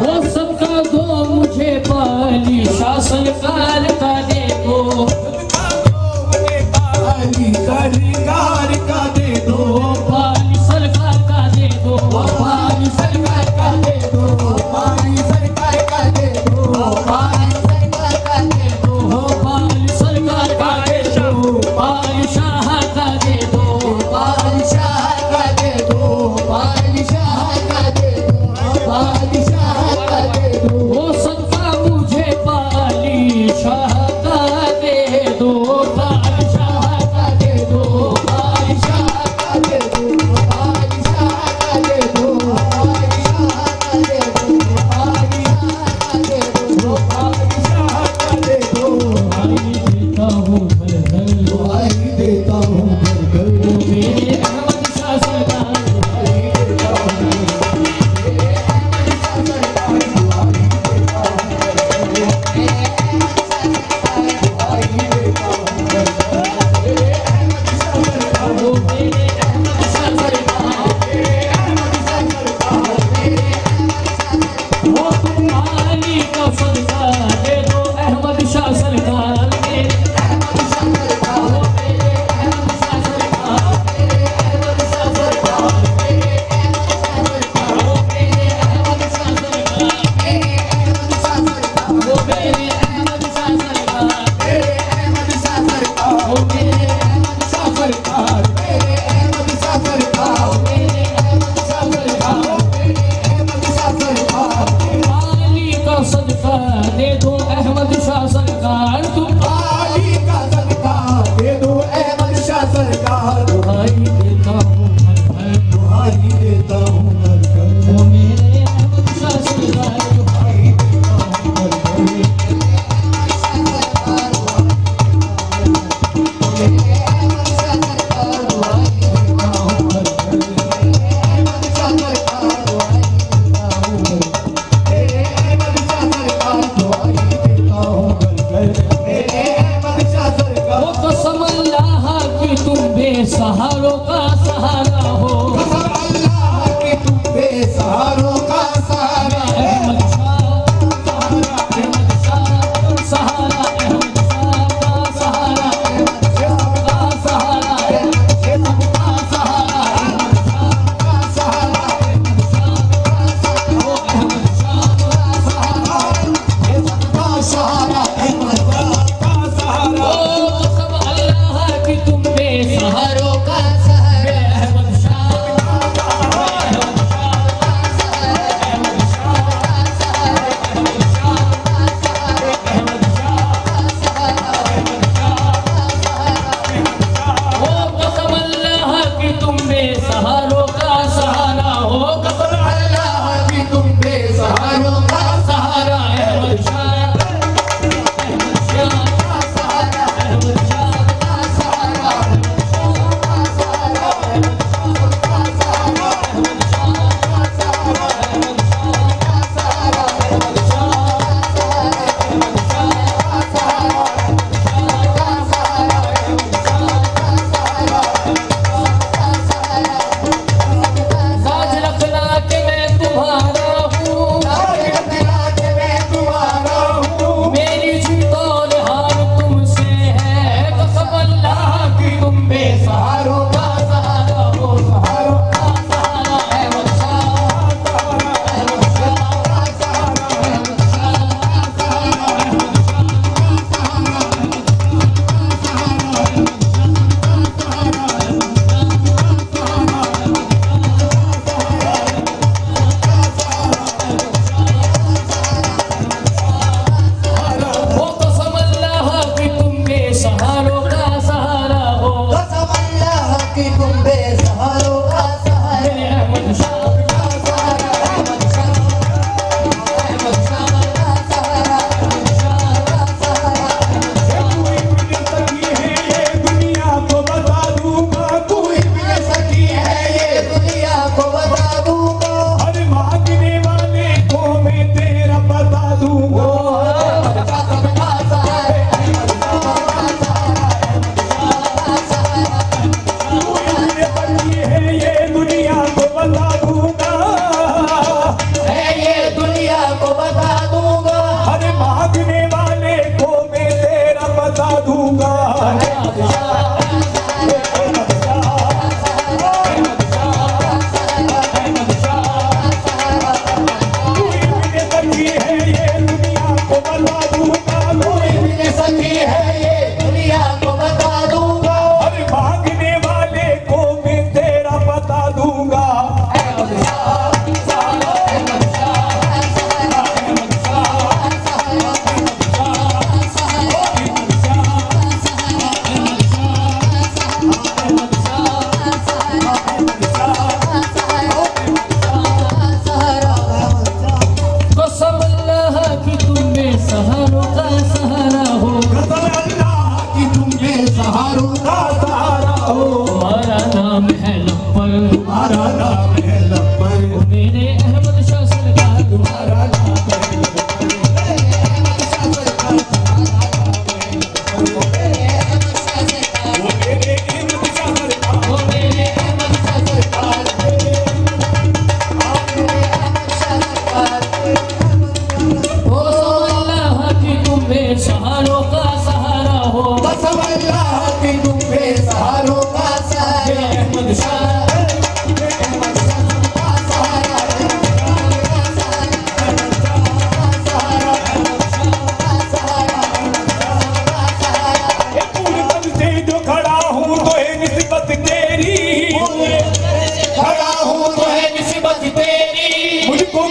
वो सबका दो मुझे पाली शासन काल का दे दो, पाली सरकार का दे दो, पाली सरकार का दे दो, पाली सरकार का दे दो, पाली सरकार का दे दो, पाली सरकार का दे दो, पाली सरकार का दे दो, पाली शाह का दे दो, पाली शाह का दे दो, पाली शाह का दे दो, पाली शाह का दे दो।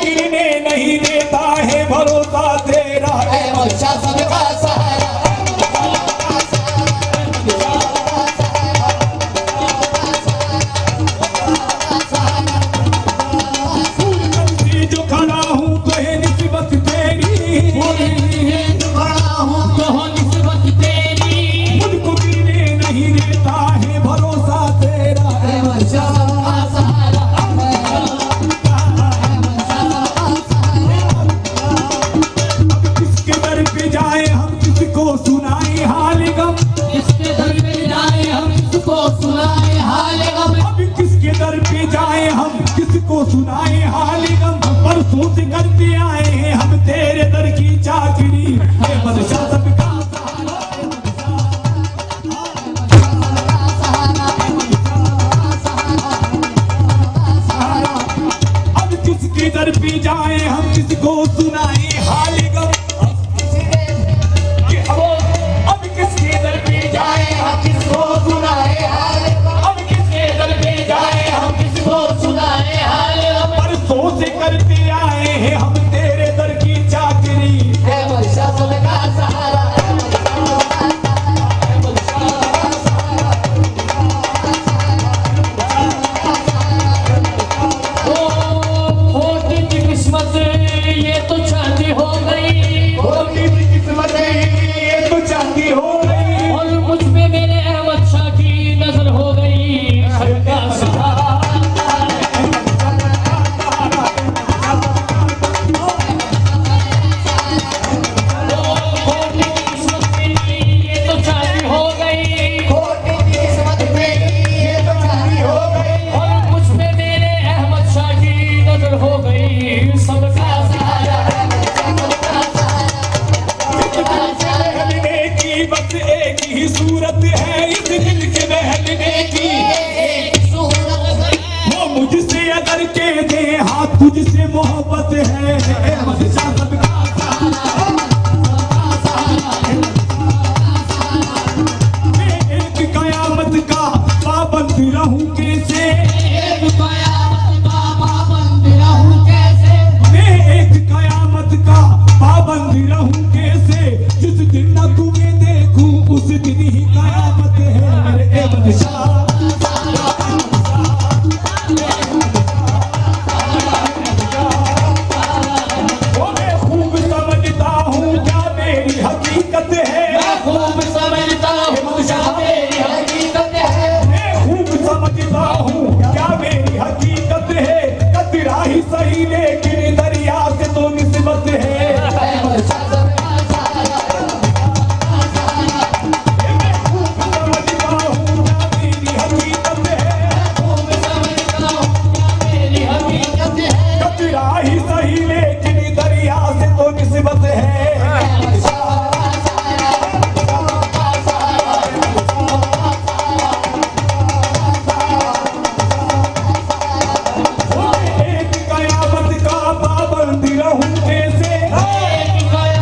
गिरने नहीं देता है भरोसा तेरा। अहमद शाह सबका सहारा, जो खड़ा हूँ तो है निस्बत तेरी, बड़ा हूँ तो हो निस्बत तेरी। मुझको गिरने नहीं देता है भरोसा तेरा। अहमद शाह सबका सहारा, अहमद शाह सबका सहारा। किसके दर पे जाए हम किसको सुनाए हाल गम, किसके दर पे जाए हम किसको सुनाए हाल गम। अब किसके दर पे जाए हम किसको सुनाए हाल गम। परसों से करते आए हैं हम तेरे दर की चाकरी। अहमद शाह सबका सहारा, अब किसके दर पे जाए हम किसको सुनाए हाल गम। अब किसके दर पे जाए हम किसको सुनाए हाल गम। अब किसके दर पे जाए हम किसको सुनाए हाल गम। परसों से करते आए हैं हम तेरे दर की चाकरी। अहमद शाह सबका सहारा, अहमद शाह सबका सहारा। खोटी की किस्मत ये तो चांदी हो गई, होती थी किस्मत ये तो चांदी हो गई। और मुझ पे मेरे अहमद शाह की नजर हो गई। सबका सहारा, खोटी की किस्मत मेरी ये तो चांदी हो गई, खोटी की किस्मत मेरी ये तो चांदी हो गई। और मुझ पे मेरे अहमद शाह की नजर हो गई। सबका सहारा, अहमद शाह सबका सहारा, सबका सहारा। बहलने की बस एक ही सूरत है इस दिल के बहलने की। एक सूरत है, वो मुझसे अगर कह दे हाथ तुझसे मोहब्बत है। अहमद शाह सबका मैं एक कयामत का पाबंद रहूं कैसे। एक कयामत का पाबंद रहूं कैसे। मैं एक कयामत का पाबंद रहूं कैसे। जिस दिन न तुम्हें देखूं उस दिन ही कयामत है मेरे अहमद शाह। वो मैं खूब समझता हूँ क्या मेरी हकीकत है। मैं खूब समझता हूँ क्या मेरी हकीकत है। मैं खूब समझता हूँ क्या मेरी हकीकत है। कतरा ही सही लेकिन दरिया से तो निस्बत है। अहमद शाह सबका सहारा, मैं खूब समझता हूँ क्या मेरी हकीकत है। खूब समझता हूँ क्या मेरी हकीकत है। कतरा ही सही लेकिन दरिया से तो निस्बत है। अहमद शाह सबका सहारा, सबका सहारा, सबका सहारा। एक कयामत का पाबंद रहूं कैसे। एक कयामत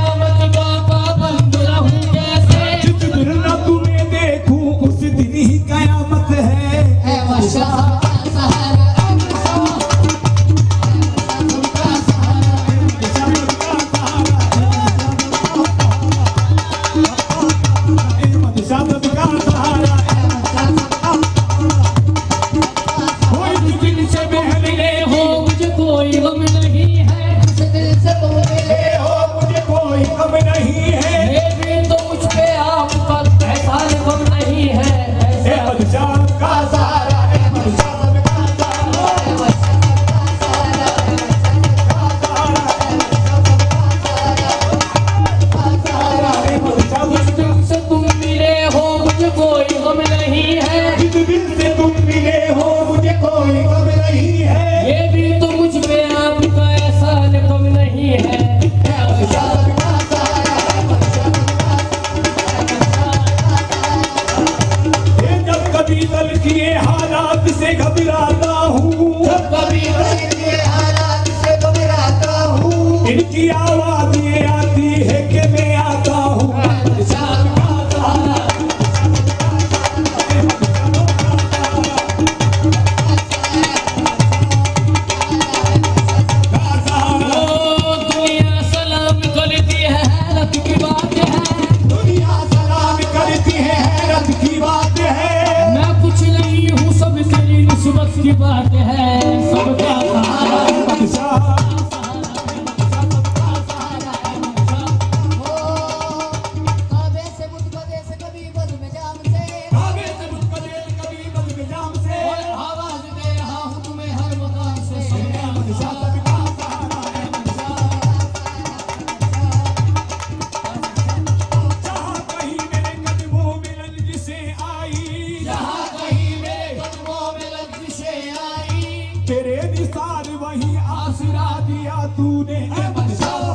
आसरा दिया तूने अहमद शाह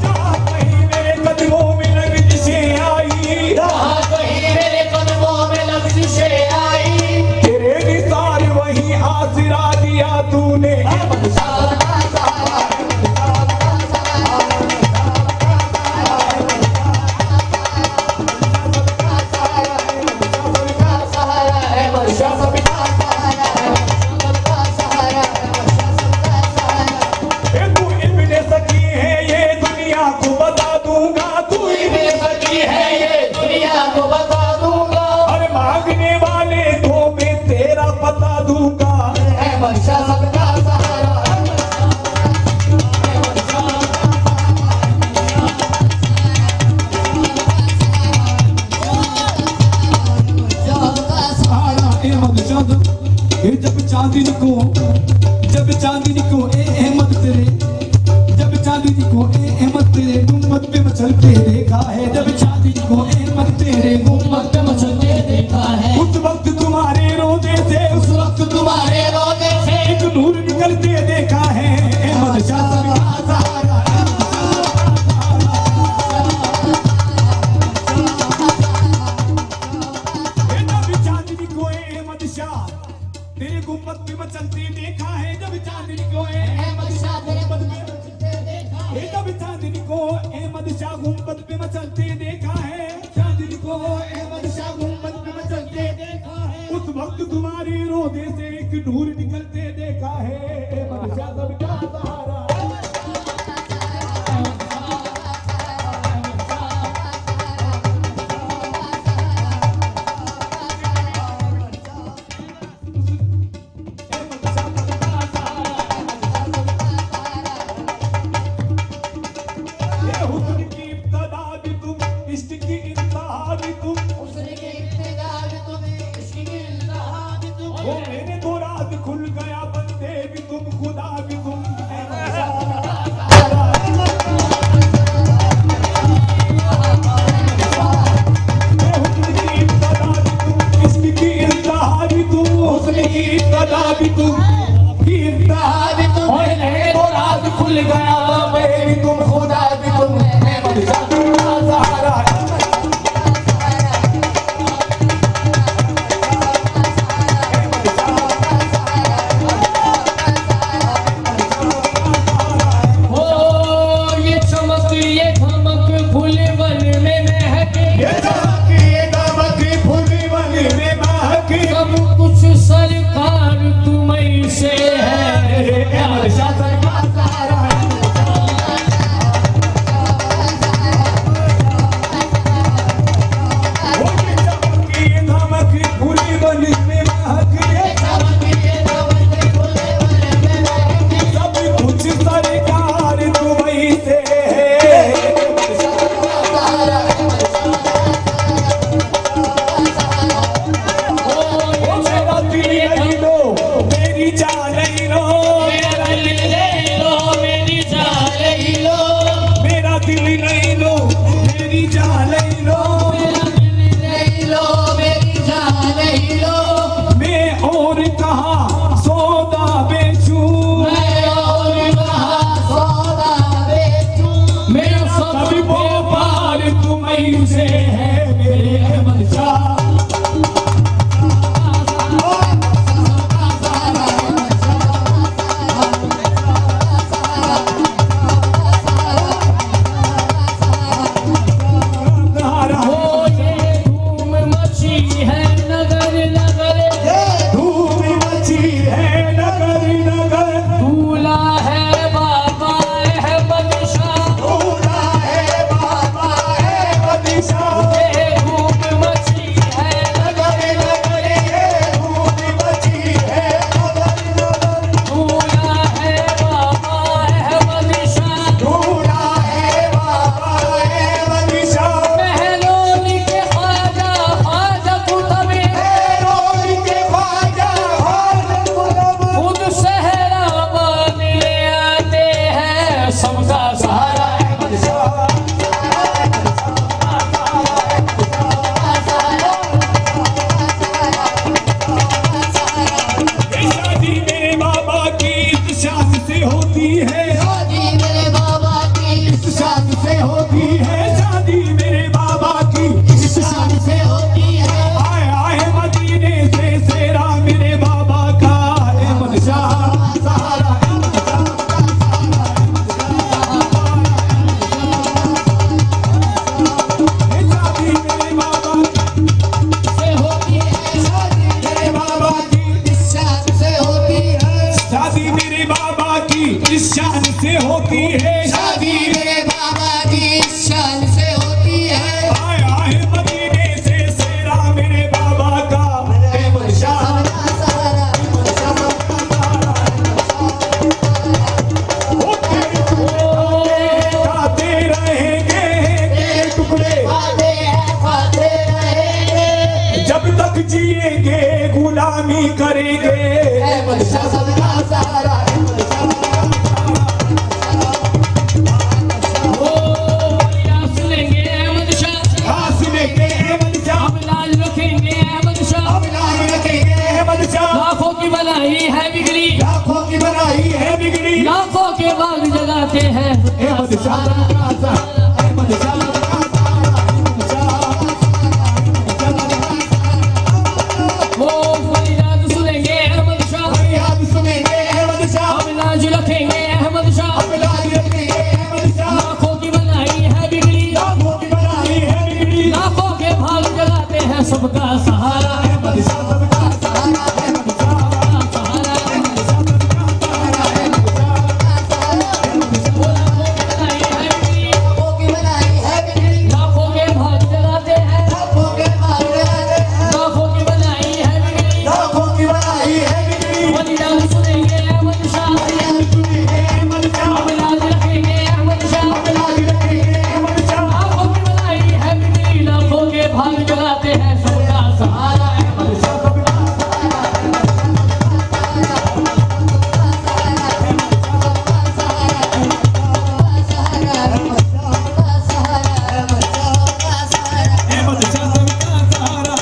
जहाँ कहीं मेरे कदमों में लग़ज़िशें आई जहाँ कहीं मेरे कदमों में लग़ज़िशें आई तेरे निसार वही आसरा दिया तूने अहमद शाह जब चांदनी को ए अहमद तेरे जब चांदनी को ए अहमद तेरे गुम्बद पे मचलते देखा है जब चांदनी को अहमद तेरे गुम्बद पे मचलते देखा है उस वक्त तुम्हारे रोज़े से उस वक्त तुम्हारे रोज़े से एक नूर निकलते देखा है अहमद शाह सबका सहारा जब चांदनी को ए अहमद शाह तेरे गुम्बद पे मचलते देखा है जब चांदनी को अहमद शाह गुम्बद पे मचलते देखा है जब चांदनी को अहमद शाह गुम्बद पे मचलते देखा है चांदनी को अहमद शाह गुम्बद पे मचलते देखा है उस वक्त तुम्हारे रोज़े से एक नूर निकलते देखा है अहमद शाह सबका सहारा खुल गया बंदे भी तुम खुदा भी तुम इसकी इंतहा भी तुम हुस्न की इब्तदा भी तुम इंतहा भी तुम तो राज खुल गया बंदे भी तुम खुदा भी तुम अहमद शाह का सहारा सरकार तुम्हीं से है अहमद शाह सरकार सहारा होती है, शादी मेरे बाबा की शान से होती है। आया है मदीने से सेरा मेरे बाबा का, अहमद शाह सबका सहारा, खाते रहेंगे तेरे टुकड़े, खाते रहेंगे, जब तक जिएंगे गुलामी करेंगे। अहमद शाह सबका सहारा, अहमद शाह सबका सुनेंगे अहमद शाह, घास लेंगे अहमद शाह, अब लाज रखेंगे अहमद शाह, अब लाज रखेंगे अहमद शाह। लाखों की बनाई है बिगड़ी, लाखों की बनाई है बिगड़ी, लाखों के बाग जगाते हैं अहमद शाह सबका सहारा, अहमद शाह सबका सहारा, अहमद शाह। वो फरियाद सुनेंगे अहमद शाह, फरियाद सुनेंगे अहमद शाह, अब लाज रखेंगे अहमद शाह, अब लाज रखेंगे अहमद शाह। लाखों की बनाई है बिगड़ी, लाखों की बनाई है बिगड़ी, लाखों के भाग जगाते हैं सबका सहारा, अहमद शाह सबका सहारा, अहमद शाह सहारा। लाखों की बनाई है बिगड़ी, लाखों के भाग जगाते हैं, लाखों के भाग लगाते हैं, लाखों की बनाई है बिगड़ी, लाखों की बनाई है बिगड़ी, फरियाद सुनेंगे अहमद शाह, फरियाद सुनेंगे अहमद शाह, अब लाज रखेंगे अहमद शाह, अब लाज रखेंगे अहमद शाह। लाखों की बनाई है बिगड़ी, लाखों के भाग जगाते हैं सबका सहारा, अहमद शाह सबका अहमद शाह सबका सहारा।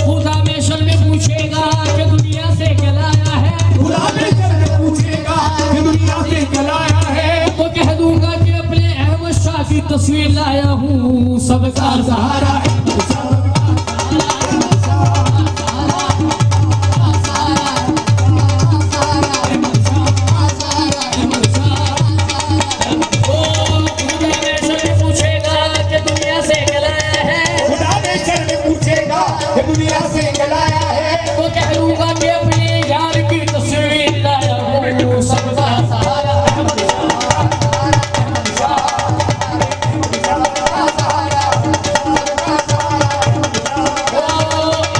खुदा में शर में पूछेगा कि दुनिया से क्या लाया है, खुदा में जब पूछेगा कि दुनिया से क्या लाया है, तो कह दूंगा कि अपने अहमद शाह की तस्वीर लाया हूँ सबका सहारा, अहमद शाह सबका खुदा में शर में पूछेगा कि दुनिया से क्या लाया है, खुदा में शर में पूछेगा कि दुनिया से क्या लाया है, तो कह दूंगा कि अपने यार की तस्वीर लाया हूँ सबका सहारा,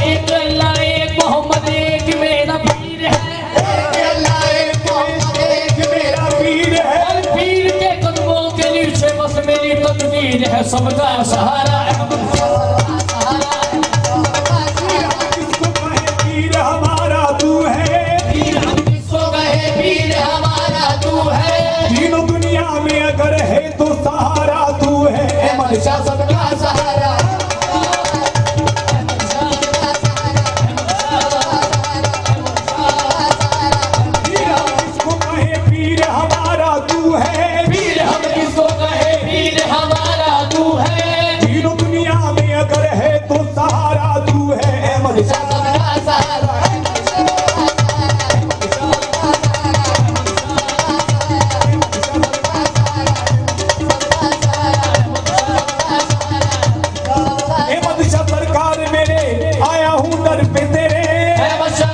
एक अल्लाह एक मोहम्मद एक मेरा पीर है, एक मेरा वीर है, और पीर के कदमों के नीचे बस मेरी तकदीर है सबका सहारा, किसको कहे वीर हमारा तू है, पीर हम किसको कहे पीर हमारा तू है, तीनों दुनिया में अगर है तो सहारा तू है, अहमद शाह सबका सहारा। वीर हम किसको कहे वीर हमारा तू है, पीर हम किसको कहे पीर हमारा तू है, तीनों दुनिया में अगर है तो सहारा तू है, अहमद शाह सबका सहारा, अहमद शाह सरकार मेरे आया हूँ दर पे तेरे, अहमद शाह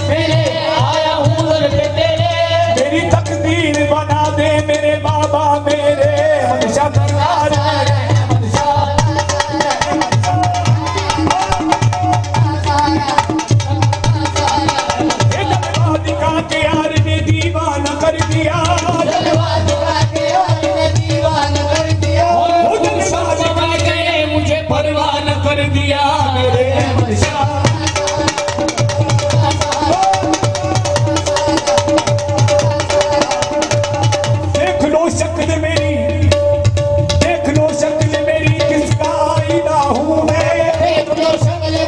मेरे आया हूँ दर पे तेरे, मेरी तकदीर बना दे मेरे बाबा मेरे, अहमद शाह सरकार मेरे। अहमद शाह का के यार ने दीवाना कर दिया, बन गए मुझे परवाह न कर दिया मेरे अहमद शाह। देख लो शक्ल मेरी, देख लो शक्ल मेरी किसका आईना हूँ मैं,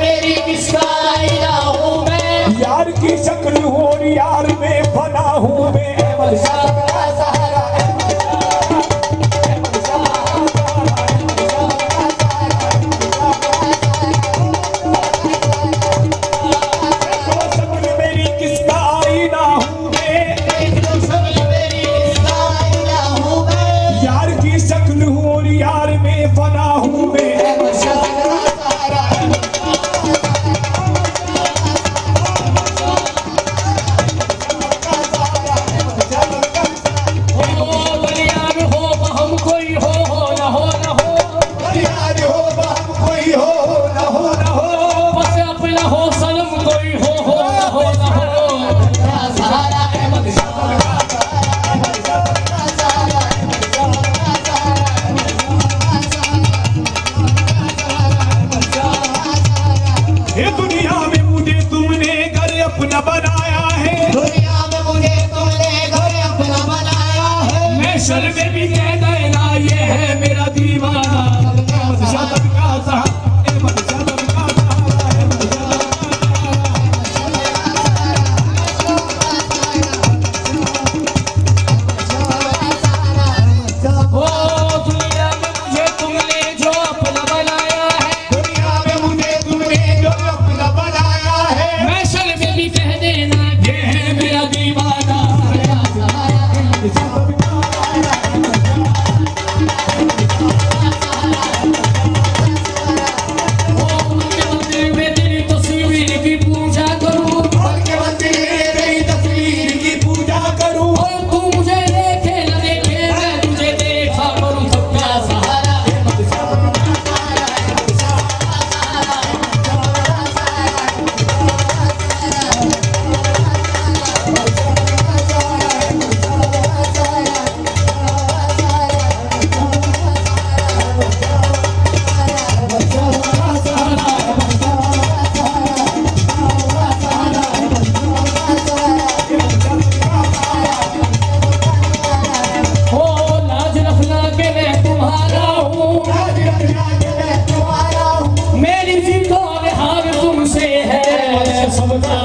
मेरी किसका आईना हूँ मैं, यार की शक्ल हो और यार में बना हूँ मैं, अहमद शाह का सहारा, अहमद शाह, अहमद शाह, अहमद शाह। शक्ल मेरी किसका आईना हूँ मैं, यार की शक्ल हूँ और यार में बना हूँ मैं, अहमद शाह का सहारा, अहमद शाह। सबका